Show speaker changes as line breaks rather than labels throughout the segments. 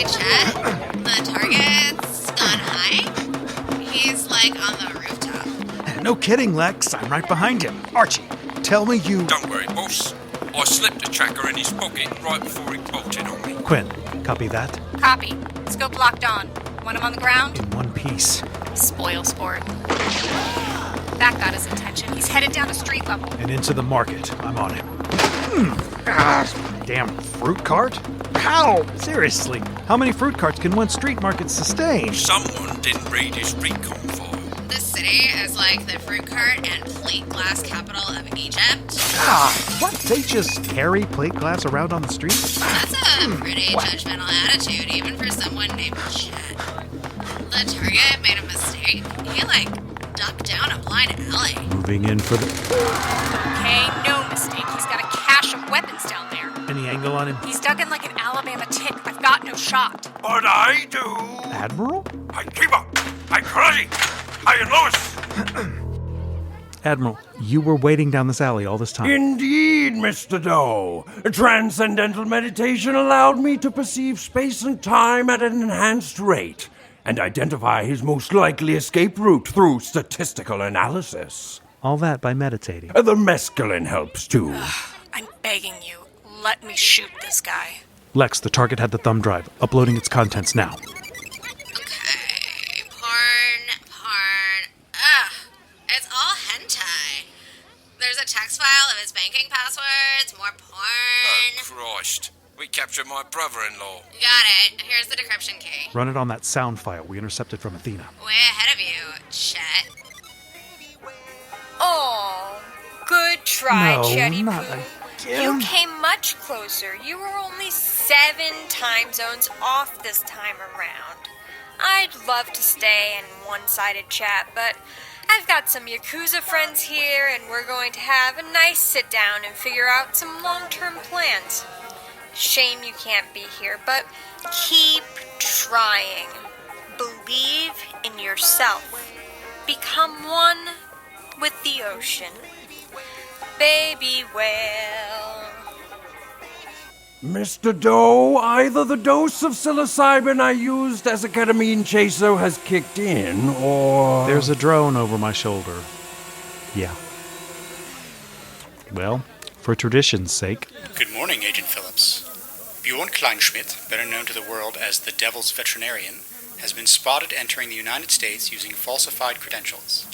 Hey, Chet. The target's gone high. He's, like, on the rooftop.
No kidding, Lex. I'm right behind him. Archie, tell me you...
Don't worry, boss. I slipped the tracker in his pocket right before he bolted on me.
Quinn, copy that?
Copy. Scope locked on. Want him on the ground?
In one piece.
Spoil sport. That got his attention. He's headed down to street level.
And into the market. I'm on him. Damn fruit cart? How? Seriously, how many fruit carts can one street market sustain?
Someone didn't read his recon file.
This city is like the fruit cart and plate glass capital of Egypt.
What? They just carry plate glass around on the street?
That's a pretty judgmental attitude, even for someone named Chet. The target made a mistake. He, ducked down a blind alley.
Moving in for the...
Okay, no mistake. He's got a cache of weapons down there.
Any angle on him?
He's dug in like an Alabama tick. I've got no shot.
But I do.
Admiral?
I keep up. I crazy. I Lois.
Admiral, you were waiting down this alley all this time.
Indeed, Mr. Doe. Transcendental meditation allowed me to perceive space and time at an enhanced rate and identify his most likely escape route through statistical analysis.
All that by meditating.
The mescaline helps, too.
I'm begging you. Let me shoot this guy.
Lex, the target had the thumb drive. Uploading its contents now.
Okay, porn. Ugh, it's all hentai. There's a text file of his banking passwords, more porn.
Oh, Christ. We captured my brother-in-law.
Got it. Here's the decryption key.
Run it on that sound file we intercepted from Athena.
Way ahead of you, Chet.
Oh, good try,
No,
Chetty
not
Poo.
again.
You came much closer. You were only 7 time zones off this time around. I'd love to stay in one-sided chat, but I've got some Yakuza friends here, and we're going to have a nice sit-down and figure out some long-term plans. Shame you can't be here, but keep trying. Believe in yourself. Become one with the ocean. Baby whale.
Mr. Doe, either the dose of psilocybin I used as a ketamine chaser has kicked in, or...
There's a drone over my shoulder. Yeah. Well, for tradition's sake.
Good morning, Agent Phillips. Bjorn Kleinschmidt, better known to the world as the Devil's Veterinarian, has been spotted entering the United States using falsified credentials.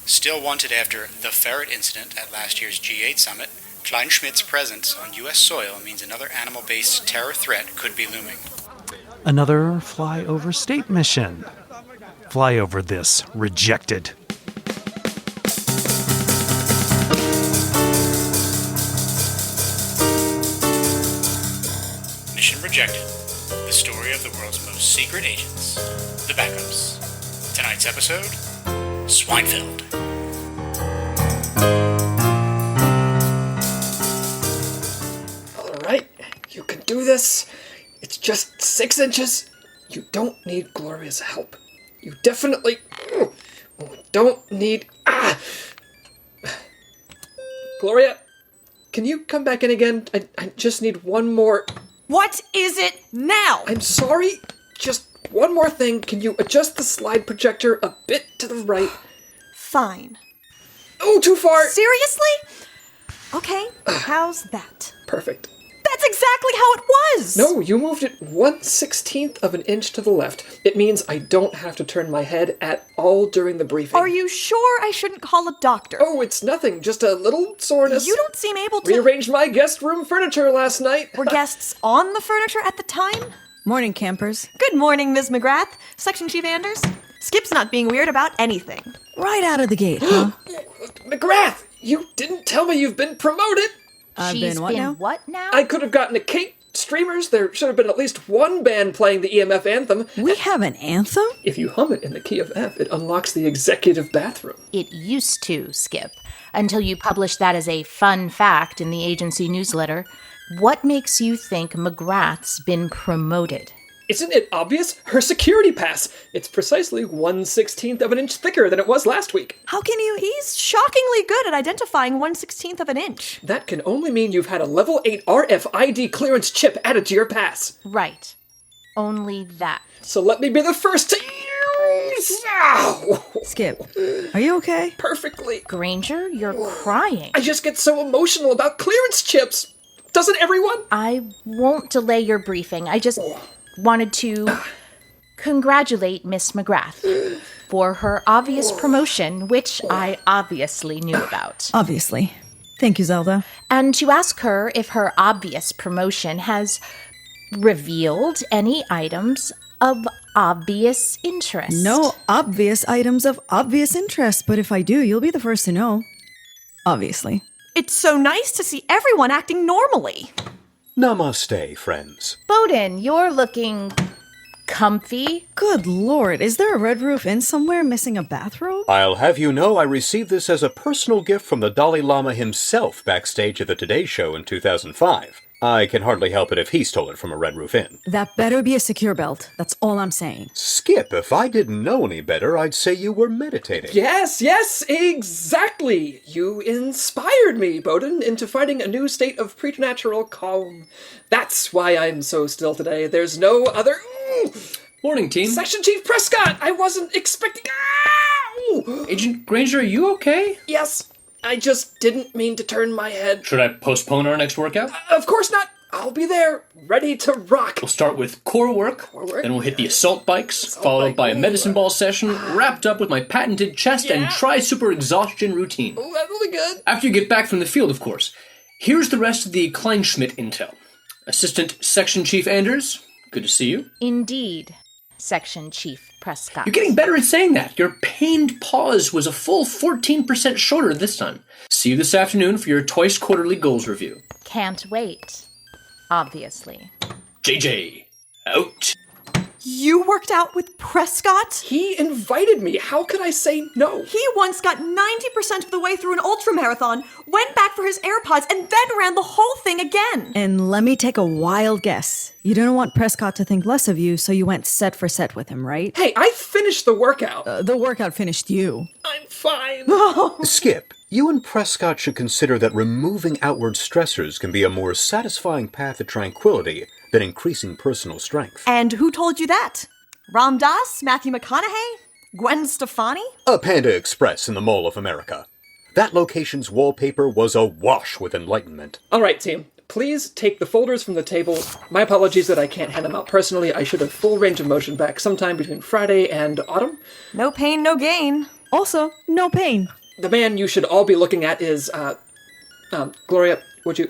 Still wanted after the ferret incident at last year's G8 summit, Kleinschmidt's presence on U.S. soil means another animal-based terror threat could be looming.
Another flyover state mission. Fly over this. Rejected.
Mission rejected. The story of the world's most secret agents. The backups. Tonight's episode, Swinefeld.
Alright, you can do this. It's just 6 inches. You don't need Gloria's help. You definitely don't need... Gloria, can you come back in again? I just need one more...
What is it now?
I'm sorry. Just one more thing. Can you adjust the slide projector a bit to the right?
Fine.
Oh, too far!
Seriously? Okay, how's that?
Perfect.
That's exactly how it was!
No, you moved it 1/16 of an inch to the left. It means I don't have to turn my head at all during the briefing.
Are you sure I shouldn't call a doctor?
Oh, it's nothing. Just a little soreness.
You don't seem able to...
Rearranged my guest room furniture last night.
Were guests on the furniture at the time?
Morning, campers.
Good morning, Ms. McGrath. Section Chief Anders. Skip's not being weird about anything.
Right out of the gate, huh?
McGrath, you didn't tell me you've been promoted.
I've been what now?
What now?
I could have gotten a cake. Streamers, there should have been at least one band playing the EMF anthem.
We have an anthem?
If you hum it in the key of F, it unlocks the executive bathroom.
It used to, Skip, until you published that as a fun fact in the agency newsletter. What makes you think McGrath's been promoted?
Isn't it obvious? Her security pass. It's precisely 1/16 of an inch thicker than it was last week.
How can you... He's shockingly good at identifying 1/16 of an inch.
That can only mean you've had a level 8 RFID clearance chip added to your pass.
Right. Only that.
So let me be the first to... Ow!
Skip, are you okay?
Perfectly.
Granger, you're crying.
I just get so emotional about clearance chips. Doesn't everyone?
I won't delay your briefing. I just wanted to congratulate Miss McGrath for her obvious promotion, which I obviously knew about.
Obviously. Thank you, Zelda.
And to ask her if her obvious promotion has revealed any items of obvious interest.
No obvious items of obvious interest, but if I do, you'll be the first to know. Obviously.
It's so nice to see everyone acting normally.
Namaste, friends.
Bowden, you're looking comfy.
Good lord, is there a Red Roof Inn somewhere missing a bathrobe?
I'll have you know I received this as a personal gift from the Dalai Lama himself backstage at the Today Show in 2005. I can hardly help it if he stole it from a Red Roof Inn.
That better be a secure belt. That's all I'm saying.
Skip, if I didn't know any better, I'd say you were meditating.
Yes, exactly. You inspired me, Bowden, into finding a new state of preternatural calm. That's why I'm so still today. There's no other...
Morning, team.
Section Chief Prescott! I wasn't expecting... Ow!
Agent Granger, are you okay?
Yes, I just didn't mean to turn my head.
Should I postpone our next workout?
Of course not. I'll be there, ready to rock.
We'll start with core work, then we'll hit the assault bikes, followed by a medicine ball session, wrapped up with my patented chest and tri-super exhaustion routine.
Oh, that will be good.
After you get back from the field, of course. Here's the rest of the Kleinschmidt intel. Assistant Section Chief Anders, good to see you.
Indeed, Section Chief Prescott.
You're getting better at saying that. Your pained pause was a full 14% shorter this time. See you this afternoon for your twice quarterly goals review.
Can't wait. Obviously.
JJ, out.
You worked out with Prescott?
He invited me. How could I say no?
He once got 90% of the way through an ultramarathon, went back for his AirPods, and then ran the whole thing again.
And let me take a wild guess. You didn't want Prescott to think less of you, so you went set for set with him, right?
Hey, I finished the workout.
The workout finished you.
I'm fine.
Skip, you and Prescott should consider that removing outward stressors can be a more satisfying path to tranquility than increasing personal strength.
And who told you that? Ram Dass? Matthew McConaughey? Gwen Stefani?
A Panda Express in the Mall of America. That location's wallpaper was awash with enlightenment.
All right, team. Please take the folders from the table. My apologies that I can't hand them out personally. I should have full range of motion back sometime between Friday and autumn.
No pain, no gain.
Also, no pain.
The man you should all be looking at is, Gloria, would you...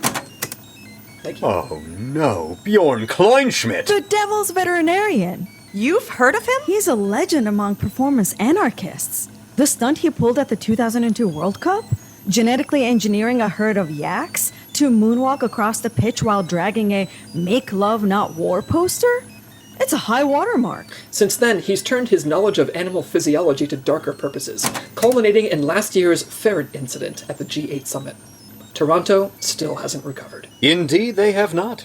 Thank you.
Oh no, Bjorn Kleinschmidt!
The Devil's Veterinarian.
You've heard of him?
He's a legend among performance anarchists. The stunt he pulled at the 2002 World Cup? Genetically engineering a herd of yaks to moonwalk across the pitch while dragging a Make Love Not War poster? It's a high watermark.
Since then, he's turned his knowledge of animal physiology to darker purposes, culminating in last year's ferret incident at the G8 summit. Toronto still hasn't recovered.
Indeed, they have not.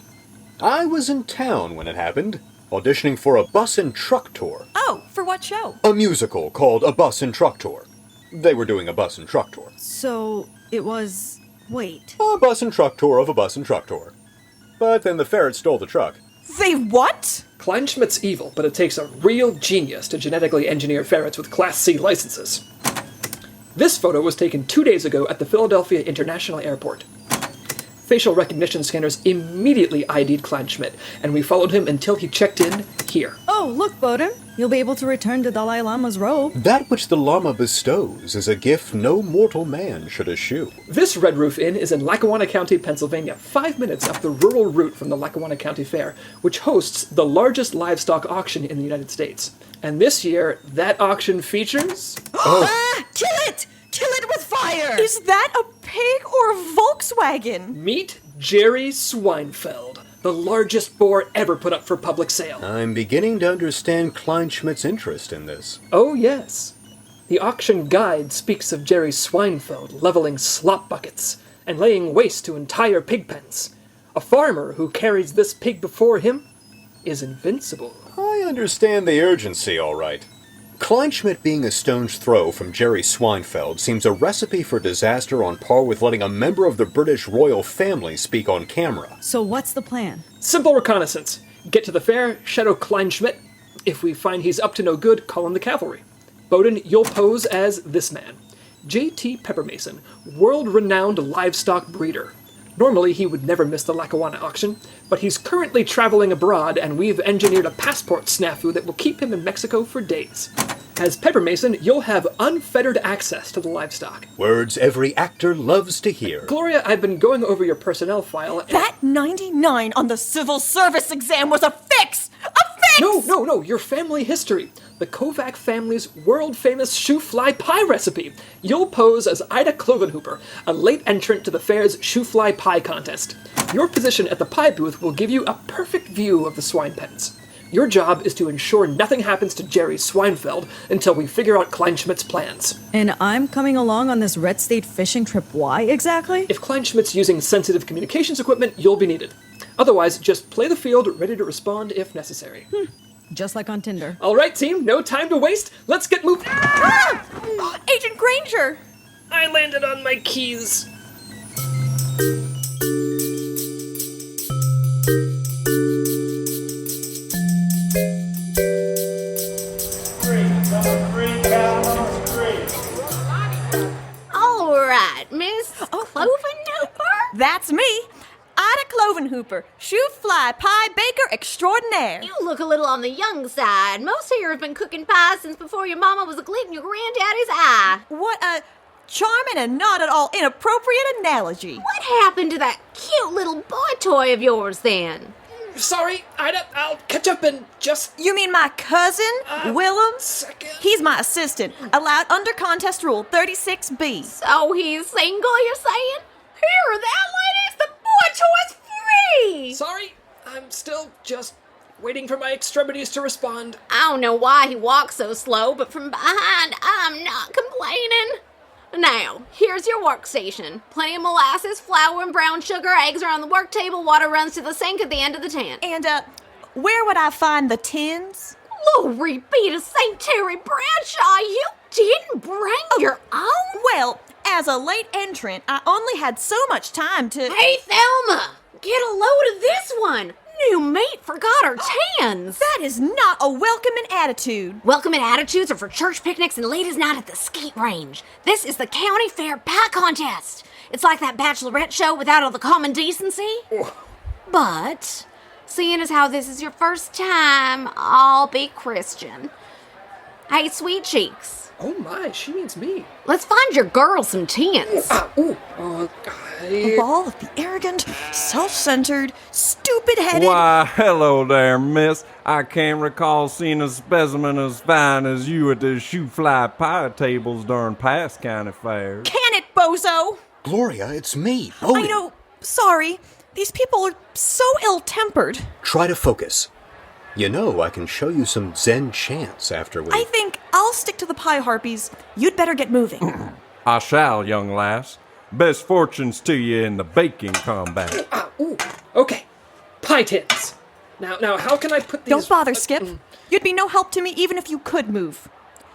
I was in town when it happened, auditioning for a bus and truck tour.
Oh, for what show?
A musical called A Bus and Truck Tour. They were doing a bus and truck tour.
So, it was... wait.
A bus and truck tour of a bus and truck tour. But then the ferret stole the truck.
They what?
Kleinschmidt's evil, but it takes a real genius to genetically engineer ferrets with Class C licenses. This photo was taken 2 days ago at the Philadelphia International Airport. Facial recognition scanners immediately ID'd Kleinschmidt, and we followed him until he checked in here.
Oh, look, Bowden. You'll be able to return the Dalai Lama's robe.
That which the Lama bestows is a gift no mortal man should eschew.
This Red Roof Inn is in Lackawanna County, Pennsylvania, 5 minutes up the rural route from the Lackawanna County Fair, which hosts the largest livestock auction in the United States. And this year, that auction features...
Kill it! Kill it with fire! Is that a pig or a Volkswagen?
Meet Jerry Swinefeld, the largest boar ever put up for public sale.
I'm beginning to understand Kleinschmidt's interest in this.
Oh, yes. The auction guide speaks of Jerry Swinefeld leveling slop buckets and laying waste to entire pig pens. A farmer who carries this pig before him is invincible.
I understand the urgency, all right. Kleinschmidt being a stone's throw from Jerry Swinefeld seems a recipe for disaster on par with letting a member of the British royal family speak on camera.
So what's the plan?
Simple reconnaissance. Get to the fair, shadow Kleinschmidt. If we find he's up to no good, call in the cavalry. Bowden, you'll pose as this man. J.T. Peppermason, world-renowned livestock breeder. Normally, he would never miss the Lackawanna auction, but he's currently traveling abroad, and we've engineered a passport snafu that will keep him in Mexico for days. As Peppermason, you'll have unfettered access to the livestock.
Words every actor loves to hear.
Gloria, I've been going over your personnel file.
That 99 on the civil service exam was a fix! A fix!
No, your family history. The Kovak family's world-famous shoe fly pie recipe. You'll pose as Ida Clovenhooper, a late entrant to the fair's shoe fly pie contest. Your position at the pie booth will give you a perfect view of the swine pens. Your job is to ensure nothing happens to Jerry Swinefeld until we figure out Kleinschmidt's plans.
And I'm coming along on this Red State fishing trip. Why exactly?
If Kleinschmidt's using sensitive communications equipment, you'll be needed. Otherwise, just play the field, ready to respond if necessary.
Just like on Tinder.
All right, team, no time to waste. Let's get moving.
Agent Granger!
I landed on my keys.
All right, Miss Clovenhooper?
That's me. Ida Clovenhooper, shoe fly pie baker extraordinaire.
You look a little on the young side. Most here have been cooking pies since before your mama was a gleam in your granddaddy's eye.
What a charming and not at all inappropriate analogy.
What happened to that cute little boy toy of yours then?
Sorry, Ida, I'll catch up in just...
You mean my cousin, Willem?
Second.
He's my assistant, allowed under contest rule 36B.
So he's single, you're saying? Here, that ladies, the boy toy's free!
Sorry, I'm still just waiting for my extremities to respond.
I don't know why he walks so slow, but from behind, I'm not complaining. Now, here's your workstation. Plenty of molasses, flour, and brown sugar. Eggs are on the work table. Water runs to the sink at the end of the tent.
And, where would I find the tins?
Glory be to St. Terry Bradshaw, you didn't bring your own?
Well, as a late entrant, I only had so much time to...
Hey, Thelma! Get a load of this one! New mate forgot her tans!
That is not a welcoming attitude.
Welcoming attitudes are for church picnics and ladies' night at the skeet range. This is the county fair pie contest. It's like that bachelorette show without all the common decency. But, seeing as how this is your first time, I'll be Christian. Hey, sweet cheeks.
Oh my, she means me.
Let's find your girl some tins.
A ball of the arrogant, self-centered, stupid-headed...
Why, hello there, miss. I can't recall seeing a specimen as fine as you at the shoe fly pie tables during past county fairs.
Can it, bozo?
Gloria, it's me, Bowden.
I know. Sorry. These people are so ill-tempered.
Try to focus. You know, I can show you some Zen chants after we...
I think I'll stick to the pie harpies. You'd better get moving.
I shall, young lass. Best fortunes to you in the baking combat.
Okay. Pie tins. Now, how can I put these...
Don't bother, Skip. You'd be no help to me even if you could move.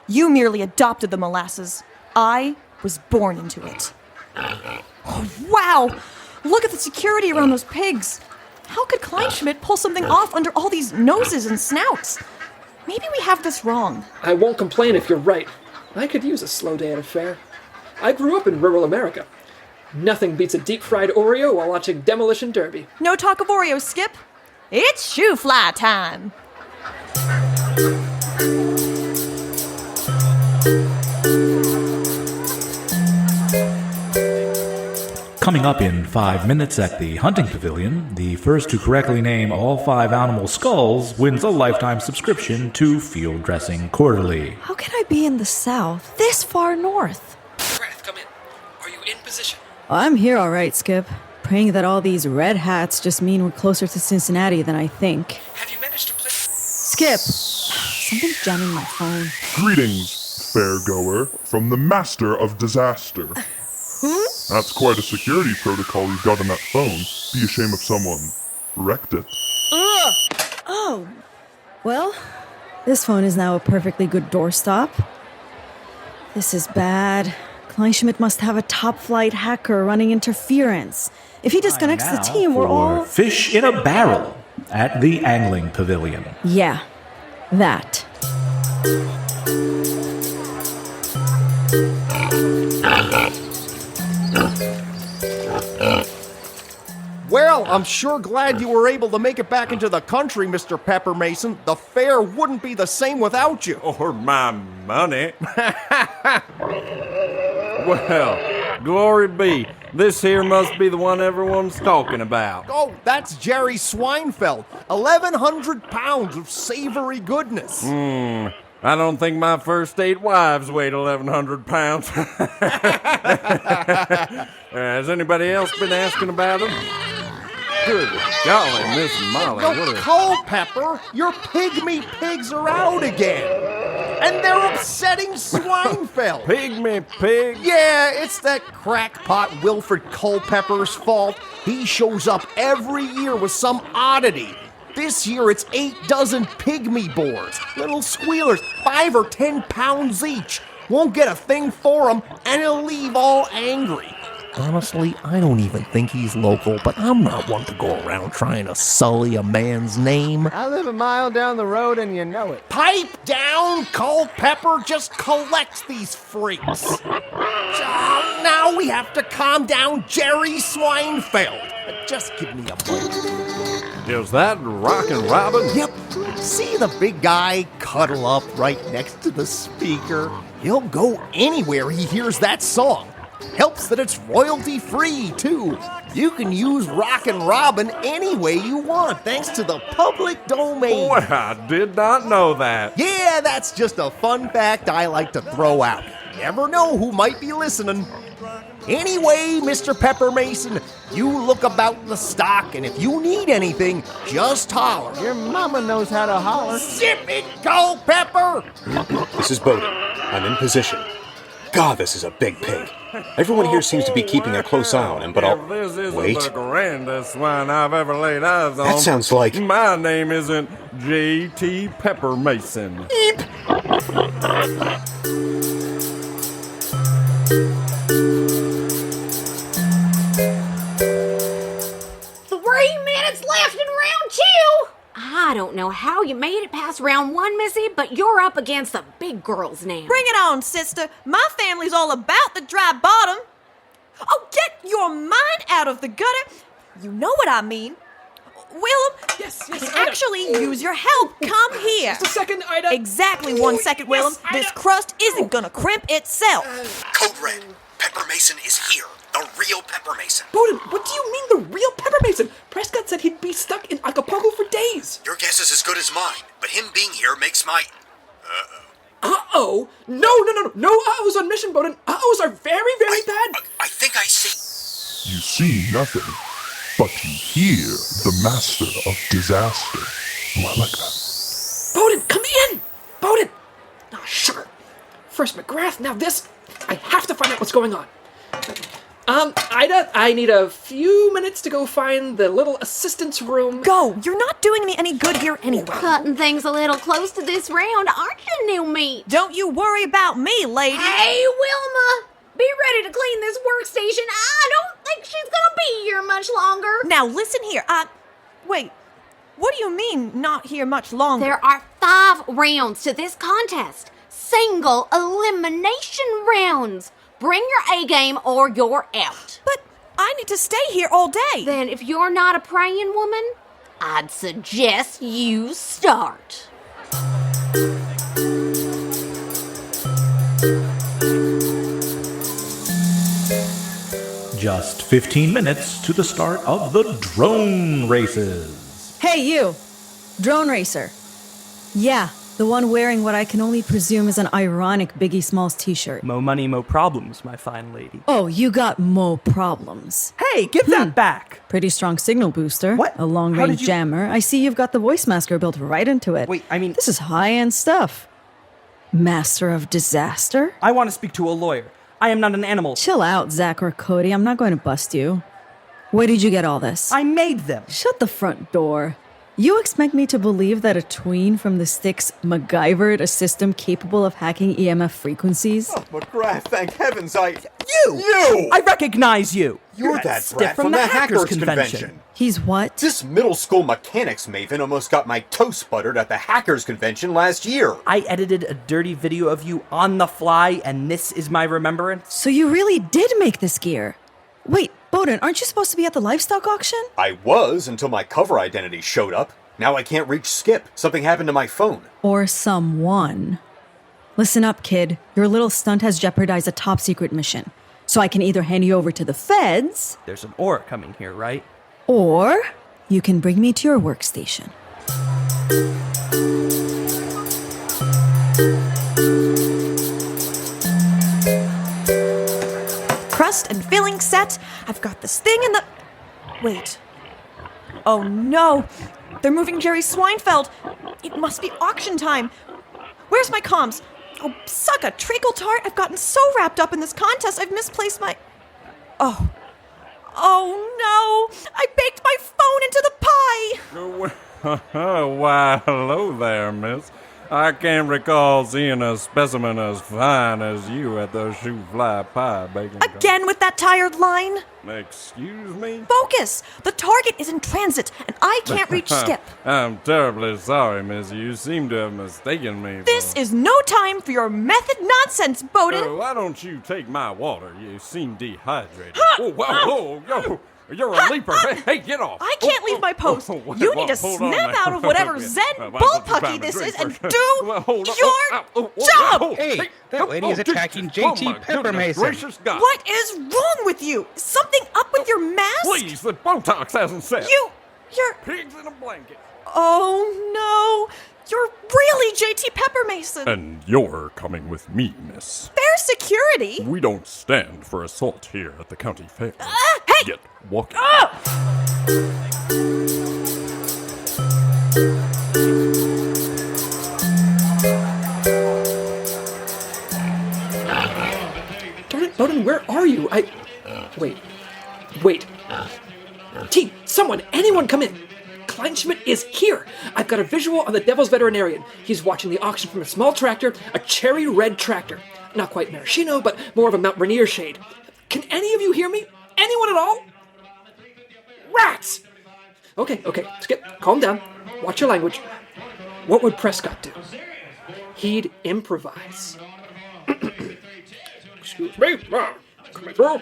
You merely adopted the molasses. I was born into it. Oh, wow! Look at the security around those pigs. How could Kleinschmidt pull something off under all these noses and snouts? Maybe we have this wrong.
I won't complain if you're right. I could use a slow day at a fair. I grew up in rural America. Nothing beats a deep-fried Oreo while watching Demolition Derby.
No talk of Oreos, Skip. It's shoe fly time.
Coming up in 5 minutes at the hunting pavilion, the first to correctly name all 5 animal skulls wins a lifetime subscription to Field Dressing Quarterly.
How can I be in the south, this far north?
McGrath, come in. Are you in position?
I'm here all right, Skip. Praying that all these red hats just mean we're closer to Cincinnati than I think.
Have you managed to play...
Skip! Something's jamming my phone.
Greetings, fairgoer, from the Master of Disaster. That's quite a security protocol you've got on that phone. Be a shame if someone wrecked it.
Ugh! Oh. Well, this phone is now a perfectly good doorstop. This is bad. Kleinschmidt must have a top-flight hacker running interference. If he disconnects the team, we're all...
Fish in a Barrel, at the Angling Pavilion.
Yeah, that.
Well, I'm sure glad you were able to make it back into the country, Mr. Peppermason. The fair wouldn't be the same without you.
Or my money. Well, glory be. This here must be the one everyone's talking about.
Oh, that's Jerry Swinefeld. 1,100 pounds of savory goodness.
I don't think my first 8 wives weighed 1,100 pounds. Has anybody else been asking about him? Good golly, Miss Molly.
No, Culpepper, your pygmy pigs are out again. And they're upsetting Swinefeld.
Pygmy pig?
Yeah, it's that crackpot Wilfred Culpepper's fault. He shows up every year with some oddity. This year it's 8 dozen pygmy boars. Little squealers, 5 or 10 pounds each. Won't get a thing for them, and he'll leave all angry. Honestly, I don't even think he's local, but I'm not one to go around trying to sully a man's name.
I live a mile down the road and you know it.
Pipe down, Culpepper just collects these freaks. Now we have to calm down Jerry Swinefeld. Just give me a moment.
Is that Rockin' Robin?
Yep. See the big guy cuddle up right next to the speaker? He'll go anywhere he hears that song. Helps that it's royalty-free, too. You can use Rockin' Robin any way you want, thanks to the public domain.
Boy, I did not know that.
Yeah, that's just a fun fact I like to throw out. Never know who might be listening. Anyway, Mr. Peppermason, you look about the stock, and if you need anything, just holler.
Your mama knows how to holler.
Zip it, Culpepper!
This is Bowden. I'm in position. God, this is a big pig. Everyone here seems to be keeping a close eye on him, but
If this isn't the grandest swine I've ever laid eyes on.
That sounds like...
My name isn't J.T. Peppermason.
Eep!
3 minutes left in round 2. I don't know how you made it past round 1, Missy, but you're up against the big girls now.
Bring it on, sister. My family's all about the dry bottom. Oh, get your mind out of the gutter. You know what I mean. Willem,
Yes,
I can
Ida.
actually use your help. Come here.
Just a second, Ida.
Exactly 1 second, Willem.
Ida.
This crust isn't gonna crimp itself.
Code Red. Peppermason is here. The real Peppermason.
Bowden, what do you mean the real Peppermason? Prescott said he'd be stuck in Acapulco for days.
Your guess is as good as mine, but him being here makes my...
Uh-oh. No uh-ohs on mission, Bowden. Uh-ohs are very, very bad.
I think I see...
You see nothing, but you hear the master of disaster. Oh, I like that.
Bowden, come in. Bowden. Oh, sugar. First McGrath, now this. I have to find out what's going on. Ida, I need a few minutes to go find the little assistant's room.
Go. You're not doing me any good here anyway.
Cutting things a little close to this round, aren't you, new meat?
Don't you worry about me, lady.
Hey, Wilma! Be ready to clean this workstation. I don't think she's gonna be here much longer.
Now listen here. Wait. What do you mean, not here much longer?
There are 5 rounds to this contest. Single elimination rounds. Bring your A game or you're out.
But I need to stay here all day.
Then if you're not a praying woman, I'd suggest you start.
Just 15 minutes to the start of the drone races.
Hey, you! Drone racer. Yeah, the one wearing what I can only presume is an ironic Biggie Smalls t-shirt.
Mo money, mo problems, my fine lady.
Oh, you got mo problems.
Hey, give that back!
Pretty strong signal booster.
What?
A long-range jammer. I see you've got the voice masker built right into it.
Wait, I mean...
This is high-end stuff. Master of disaster?
I want to speak to a lawyer. I am not an animal.
Chill out, Zach or Cody. I'm not going to bust you. Where did you get all this?
I made them.
Shut the front door. You expect me to believe that a tween from the sticks MacGyvered a system capable of hacking EMF frequencies?
Oh, McGrath, thank heavens
You! I recognize you!
You're that brat from the Hackers Convention.
He's what?
This middle school mechanics maven almost got my toast buttered at the Hackers Convention last year.
I edited a dirty video of you on the fly, and this is my remembrance.
So you really did make this gear? Wait, Bowden, aren't you supposed to be at the livestock auction?
I was until my cover identity showed up. Now I can't reach Skip. Something happened to my phone.
Or someone. Listen up, kid. Your little stunt has jeopardized a top secret mission. So I can either hand you over to the feds...
There's an ore coming here, right?
Or you can bring me to your workstation.
Crust and filling set. I've got this thing in the... Wait. Oh no. They're moving Jerry Swinefeld. It must be auction time. Where's my comms? Oh, suck a treacle tart. I've gotten so wrapped up in this contest, I've misplaced my... Oh. Oh no. I baked my phone into the pie.
Why, hello there, miss. I can't recall seeing a specimen as fine as you at the shoe fly pie baking.
Again with that tired line?
Excuse me?
Focus! The target is in transit, and I can't reach Skip.
I'm terribly sorry, miss. You seem to have mistaken me for...
This is no time for your method nonsense, Bowden!
Why don't you take my water? You seem dehydrated. Oh, whoa, yo! You're a leaper. Hey, get off.
I can't leave my post. You need to snap out of whatever Zen bullpucky this is and do your job.
Hey, that lady is attacking JT Peppermason.
What is wrong with you? Is something up with your mask?
Please, the Botox hasn't set.
You're...
Pigs in a blanket.
Oh, no. You're really JT Peppermason.
And you're coming with me, miss.
Fair security?
We don't stand for assault here at the county fair.
Hey!
Get walking.
Darn it, Bowden, where are you? Wait. Team, anyone come in. Kleinschmidt is here. I've got a visual on the Devil's Veterinarian. He's watching the auction from a small tractor, a cherry red tractor. Not quite maraschino, but more of a Mount Rainier shade. Can any of you hear me? Anyone at all? Rats! Okay, Skip, calm down. Watch your language. What would Prescott do? He'd improvise.
Excuse me? Coming through?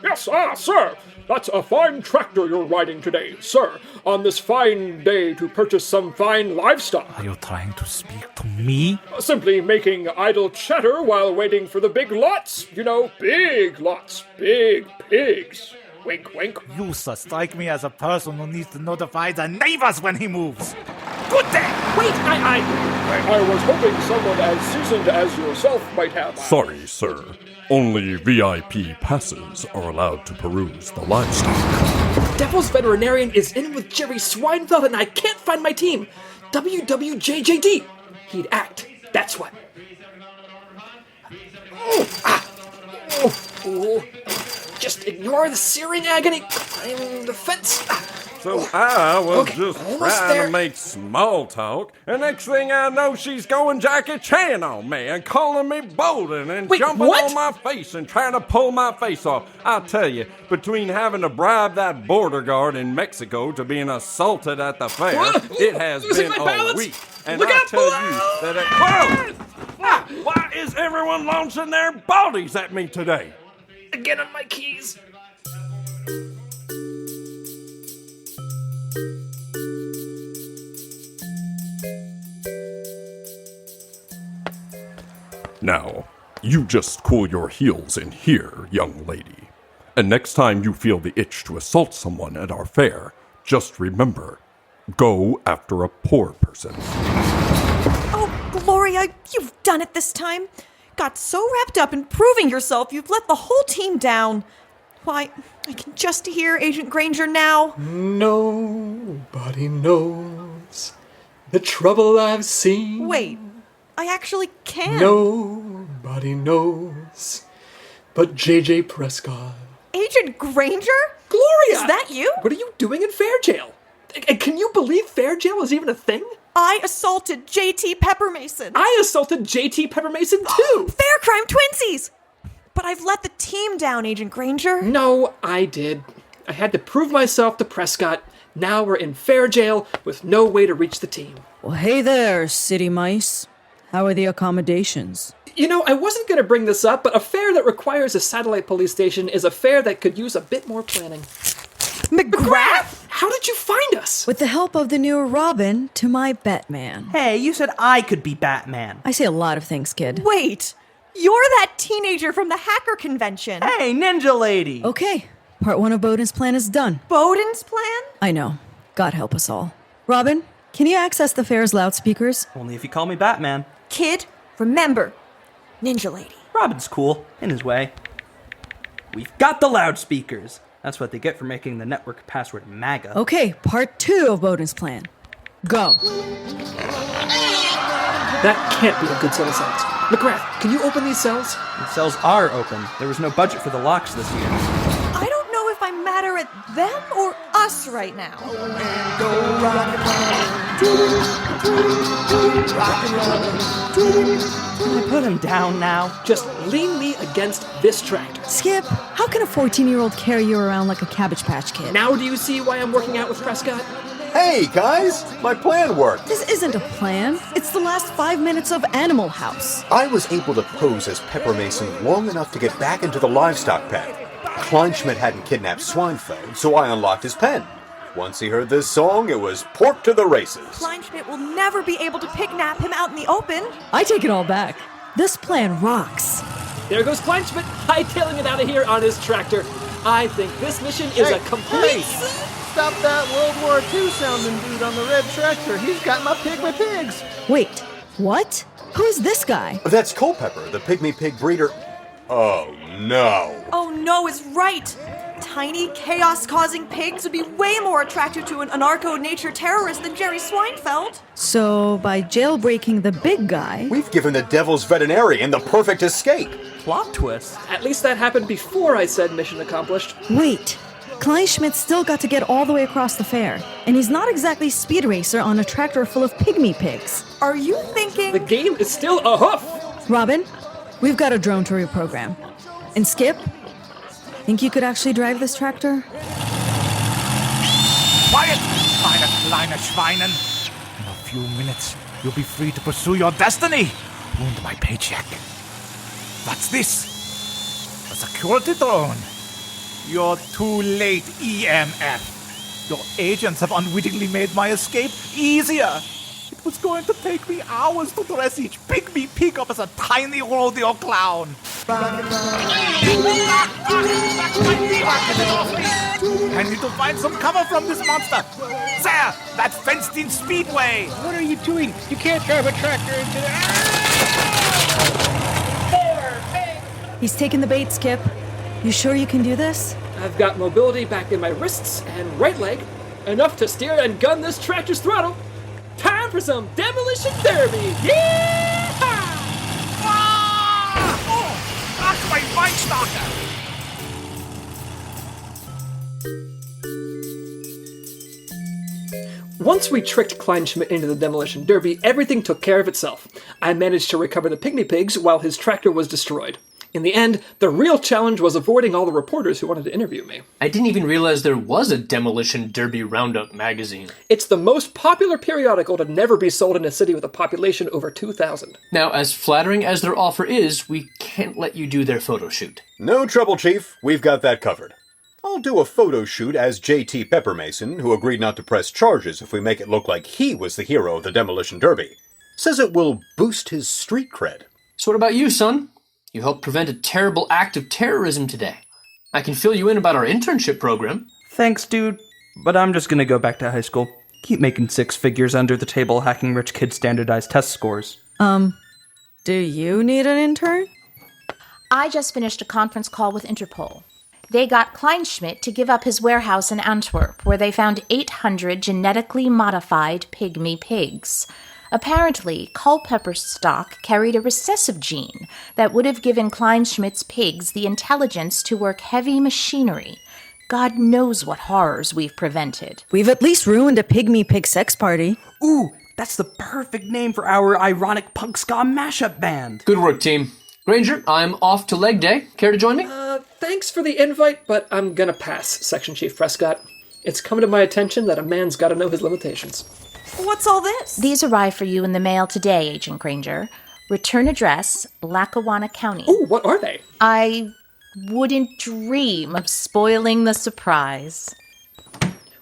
Yes, sir. That's a fine tractor you're riding today, sir, on this fine day to purchase some fine livestock.
Are you trying to speak to me?
Simply making idle chatter while waiting for the big lots. You know, big lots, big pigs. Wink, wink.
You strike me as a person who needs to notify the neighbors when he moves. Good day!
Wait, I was hoping someone as seasoned as yourself might have...
Sorry, sir. Only VIP passes are allowed to peruse the livestock.
Devil's Veterinarian is in with Jerry Swinefeld and I can't find my team. WWJJD. He'd act. That's what. Just ignore the searing agony. Climb the fence.
So I was
Okay,
just
almost
trying
there.
to make small talk, and next thing I know, she's going Jackie Chan on me and calling me Bowden and
Wait,
jumping
what?
on my face and trying to pull my face off. I'll tell you, between having to bribe that border guard in Mexico to being assaulted at the fair, it has
Losing
been
my
a
balance.
week. And
Look
I
out,
tell you that why is everyone launching their bodies at me today?
Again on my keys.
Now, you just cool your heels in here, young lady. And next time you feel the itch to assault someone at our fair, just remember, go after a poor person.
Oh, Gloria, you've done it this time. Got so wrapped up in proving yourself, you've let the whole team down. Why, I can just hear Agent Granger now.
Nobody knows the trouble I've seen.
Wait, I actually can.
Nobody knows but JJ Prescott.
Agent Granger?
Gloria!
Is that you?
What are you doing in fair jail? And can you believe fair jail is even a thing?
I assaulted JT Peppermason.
I assaulted JT Peppermason too.
Fair crime twinsies. But I've let the team down, Agent Granger.
No, I did. I had to prove myself to Prescott. Now we're in fair jail with no way to reach the team.
Well, hey there, city mice. How are the accommodations?
You know, I wasn't going to bring this up, but a fair that requires a satellite police station is a fair that could use a bit more planning.
McGrath?
How did you find us?
With the help of the new Robin to my Batman.
Hey, you said I could be Batman.
I say a lot of things, kid.
Wait, you're that teenager from the hacker convention.
Hey, Ninja Lady.
Okay, part 1 of Bowden's plan is done.
Bowden's plan?
I know. God help us all. Robin, can you access the fair's loudspeakers?
Only if you call me Batman.
Kid, remember, Ninja Lady.
Robin's cool, in his way. We've got the loudspeakers. That's what they get for making the network password MAGA.
Okay, part 2 of Bowden's plan. Go.
That can't be a good set of cells. McGrath, can you open these cells?
The cells are open. There was no budget for the locks this year.
I don't know if I'm madder at them or us right now.
Can I put him down now?
Just lean me against this tractor.
Skip, how can a 14-year-old carry you around like a Cabbage Patch Kid?
Now do you see why I'm working out with Prescott?
Hey, guys! My plan worked!
This isn't a plan. It's the last 5 minutes of Animal House.
I was able to pose as Peppermason long enough to get back into the livestock pen. Kleinschmidt hadn't kidnapped Swinefeld, so I unlocked his pen. Once he heard this song, it was pork to the races.
Kleinschmidt will never be able to kidnap him out in the open.
I take it all back. This plan rocks.
There goes Kleinschmidt, hightailing it out of here on his tractor. I think this mission is a complete...
Stop that World War II sounding dude on the red tractor. He's got my pigs.
Wait, what? Who is this guy?
That's Culpepper, the pygmy pig breeder. Oh, no.
Oh no is right. Tiny, chaos-causing pigs would be way more attractive to an anarcho-nature terrorist than Jerry Swinefeld.
So, by jailbreaking the big guy...
We've given the devil's veterinarian the perfect escape.
Plot twist.
At least that happened before I said mission accomplished.
Wait. Kleinschmidt still got to get all the way across the fair, and he's not exactly Speed Racer on a tractor full of pygmy pigs.
Are you thinking...
The game is still a hoof!
Robin, we've got a drone to reprogram. And Skip, think you could actually drive this tractor?
Quiet, kleine Schweinen. In a few minutes, you'll be free to pursue your destiny and my paycheck. What's this? A security drone. You're too late, EMF. Your agents have unwittingly made my escape easier. It was going to take me hours to dress each pygmy pig up as a tiny rodeo clown. I need to find some cover from this monster. There, that fenced-in speedway.
What are you doing? You can't drive a tractor into the...
He's taking the bait, Skip. You sure you can do this?
I've got mobility back in my wrists and right leg, enough to steer and gun this tractor's throttle. Time for some demolition derby! Yeah!
Oh, that's my Weinstarter!
Once we tricked Kleinschmidt into the demolition derby, everything took care of itself. I managed to recover the pygmy pigs while his tractor was destroyed. In the end, the real challenge was avoiding all the reporters who wanted to interview me.
I didn't even realize there was a Demolition Derby Roundup magazine.
It's the most popular periodical to never be sold in a city with a population over 2,000.
Now, as flattering as their offer is, we can't let you do their photo shoot.
No trouble, Chief. We've got that covered. I'll do a photo shoot as JT Peppermason, who agreed not to press charges if we make it look like he was the hero of the Demolition Derby. Says it will boost his street cred.
So what about you, son? You helped prevent a terrible act of terrorism today. I can fill you in about our internship program.
Thanks, dude. But I'm just gonna go back to high school. Keep making six figures under the table hacking rich kids' standardized test scores.
Do you need an intern?
I just finished a conference call with Interpol. They got Kleinschmidt to give up his warehouse in Antwerp, where they found 800 genetically modified pygmy pigs. Apparently, Culpepper's stock carried a recessive gene that would have given Kleinschmidt's pigs the intelligence to work heavy machinery. God knows what horrors we've prevented.
We've at least ruined a pygmy pig sex party.
Ooh, that's the perfect name for our ironic punk ska mashup band.
Good work, team. Granger, I'm off to leg day. Care to join me?
Thanks for the invite, but I'm gonna pass, Section Chief Prescott. It's come to my attention that a man's gotta know his limitations.
What's all this?
These arrived for you in the mail today, Agent Granger. Return address, Lackawanna County.
Ooh, what are they?
I wouldn't dream of spoiling the surprise.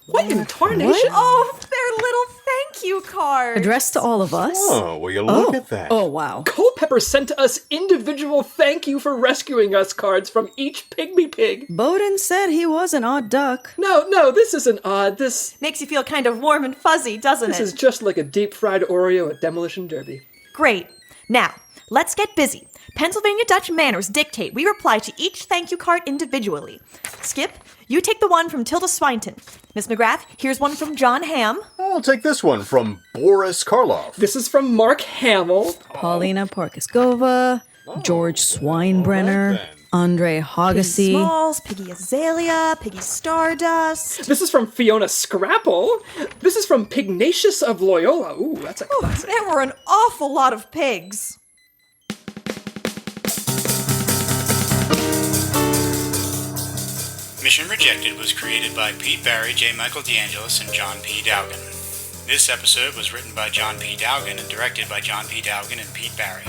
What in tarnation?
What? Oh, they're little thank you cards.
Addressed to all of us?
Oh, will you look at that?
Oh, wow.
Culpepper sent us individual thank you for rescuing us cards from each pygmy pig.
Bowden said he was an odd duck.
No, this isn't odd. This
makes you feel kind of warm and fuzzy, doesn't it?
This is just like a deep-fried Oreo at Demolition Derby.
Great. Now, let's get busy. Pennsylvania Dutch manners dictate we reply to each thank you card individually. Skip, you take the one from Tilda Swinton. Miss McGrath, here's one from John Hamm.
I'll take this one from Boris Karloff.
This is from Mark Hamill.
Paulina Porkiskova, George Swinebrenner, Andre Hagasse.
Piggy Smalls, Piggy Azalea, Piggy Stardust.
This is from Fiona Scrapple. This is from Pignatius of Loyola. Ooh, that's a classic.
There were an awful lot of pigs.
Mission Rejected was created by Pete Barry, J. Michael DeAngelis, and John P. Dowgin. This episode was written by John P. Dowgin and directed by John P. Dowgin and Pete Barry.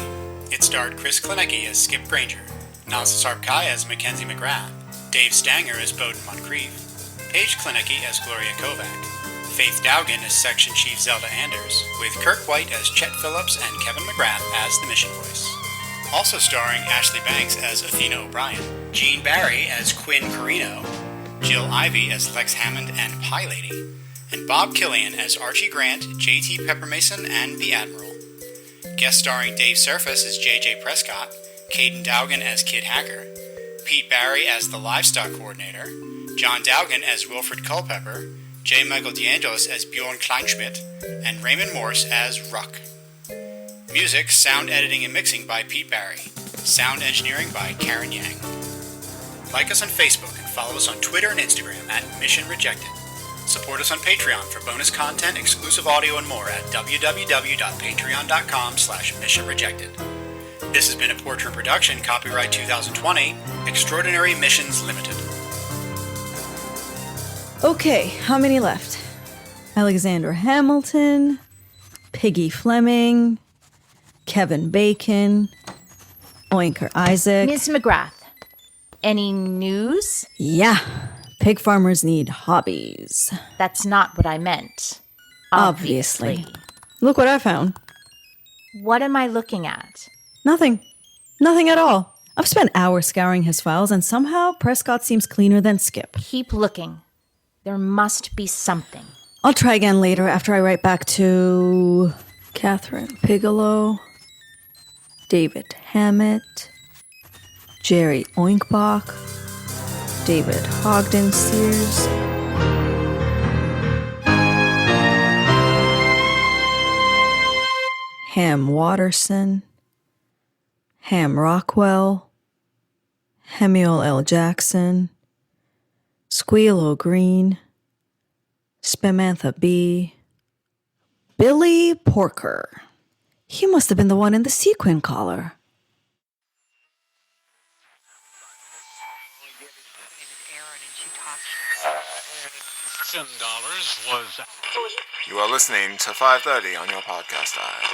It starred Chris Klaniecki as Skip Granger, Nazli Sarpkaya as Mackenzie McGrath, Dave Stanger as Bowden Montcrief, Paige Klaniecki as Gloria Kovak, Faith Dowgin as Section Chief Zelda Anders, with Kirk White as Chet Phillips and Kevin McGrath as the mission voice. Also starring Ashley Banks as Athena O'Brien, Gene Barry as Quinn Corrino, Jill Ivey as Lex Hammond and Pie Lady, and Bob Killion as Archie Grant, J.T. Peppermason, and the Admiral. Guest starring Dave Serfass as J.J. Prescott, Caden Dowgin as Kid Hacker, Pete Barry as the Livestock Coordinator, John Dowgin as Wilfred Culpepper, J. Michael DeAngelis as Bjorn Kleinschmidt, and Raymond Morse as Ruck. Music, sound editing and mixing by Pete Barry. Sound engineering by Karen Yang. Like us on Facebook and follow us on Twitter and Instagram at Mission Rejected. Support us on Patreon for bonus content, exclusive audio, and more at www.patreon.com/missionrejected. This has been a Portrait production, copyright 2020, Extraordinary Missions Limited.
Okay, how many left? Alexander Hamilton, Piggy Fleming, Kevin Bacon, Oinker Isaac.
Miss McGrath, any news?
Yeah, pig farmers need hobbies.
That's not what I meant.
Obviously. Look what I found.
What am I looking at?
Nothing. Nothing at all. I've spent hours scouring his files, and somehow Prescott seems cleaner than Skip.
Keep looking. There must be something.
I'll try again later after I write back to Catherine Pigelow, David Hammett, Jerry Oinkbach, David Hogden Sears, Ham Watterson, Ham Rockwell, Hemiel L. Jackson, Squeal O'Green, Spamantha B., Billy Porker. He must have been the one in the sequin collar.
You are listening to 5:30 on your podcast dial.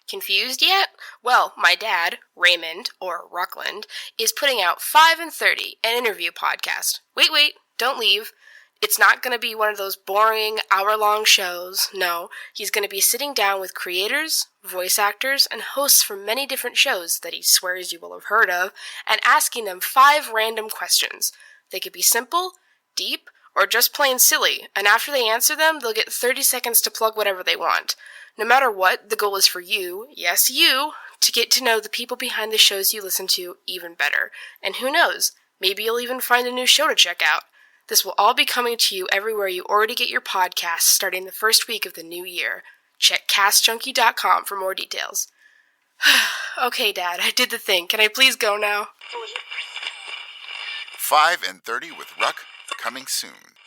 Confused yet? Well, my dad, Raymond, or Rockland, is putting out 5 and 30, an interview podcast. Wait, don't leave. It's not going to be one of those boring, hour-long shows. No, he's going to be sitting down with creators, voice actors, and hosts from many different shows that he swears you will have heard of, and asking them 5 random questions. They could be simple, deep, or just plain silly, and after they answer them, they'll get 30 seconds to plug whatever they want. No matter what, the goal is for you, yes you, to get to know the people behind the shows you listen to even better. And who knows, maybe you'll even find a new show to check out. This will all be coming to you everywhere you already get your podcasts starting the first week of the new year. Check castjunkie.com for more details. Okay, Dad, I did the thing. Can I please go now?
5 and 30 with Ruck, coming soon.